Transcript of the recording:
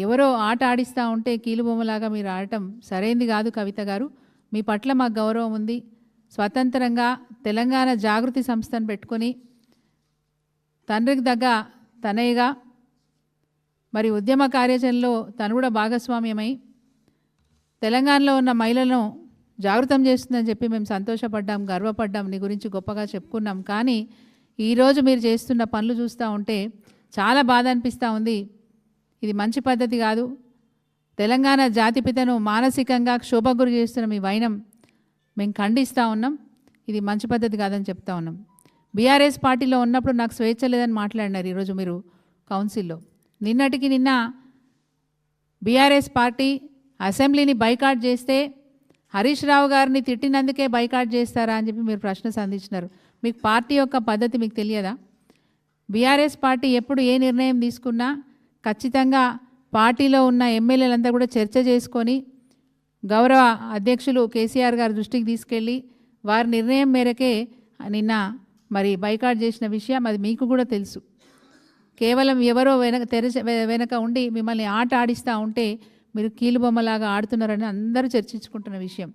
ఎవరో ఆట ఆడిస్తూ ఉంటే కీలుబొమ్మలాగా మీరు ఆడటం సరైంది కాదు కవిత గారు. మీ పట్ల మాకు గౌరవం ఉంది. స్వతంత్రంగా తెలంగాణ జాగృతి సంస్థను పెట్టుకొని తండ్రికి దగ్గ తనయ్యగా మరి ఉద్యమ కార్యాచరణలో తను కూడా భాగస్వామ్యమై తెలంగాణలో ఉన్న మహిళలను జాగృతం చేస్తుందని చెప్పి మేము సంతోషపడ్డాం, గర్వపడ్డాం, నీ గురించి గొప్పగా చెప్పుకున్నాం. కానీ ఈరోజు మీరు చేస్తున్న పనులు చూస్తూ ఉంటే చాలా బాధ అనిపిస్తూ ఉంది. ఇది మంచి పద్ధతి కాదు. తెలంగాణ జాతిపితను మానసికంగా క్షోభగురి చేస్తున్న మీ వైనం మేము ఖండిస్తూ ఉన్నాం. ఇది మంచి పద్ధతి కాదని చెప్తా ఉన్నాం. బీఆర్ఎస్ పార్టీలో ఉన్నప్పుడు నాకు స్వేచ్ఛ లేదని మాట్లాడినారు. ఈరోజు మీరు కౌన్సిల్లో నిన్నటికి నిన్న బీఆర్ఎస్ పార్టీ అసెంబ్లీని బైకాట్ చేస్తే హరీష్ రావు గారిని తిట్టినందుకే బైకాట్ చేస్తారా అని చెప్పి మీరు ప్రశ్న సంధించినారు. మీకు పార్టీ యొక్క పద్ధతి మీకు తెలియదా? బీఆర్ఎస్ పార్టీ ఎప్పుడు ఏ నిర్ణయం తీసుకున్నా ఖచ్చితంగా పార్టీలో ఉన్న ఎమ్మెల్యేలంతా కూడా చర్చ చేసుకొని గౌరవ అధ్యక్షులు కేసీఆర్ గారి దృష్టికి తీసుకెళ్ళి వారి నిర్ణయం మేరకే నిన్న మరి బైకాట్ చేసిన విషయం అది మీకు కూడా తెలుసు. కేవలం ఎవరో వెనక ఉండి మిమ్మల్ని ఆట ఆడిస్తూ ఉంటే మీరు కీలుబొమ్మలాగా ఆడుతున్నారని అందరూ చర్చించుకుంటున్న విషయం.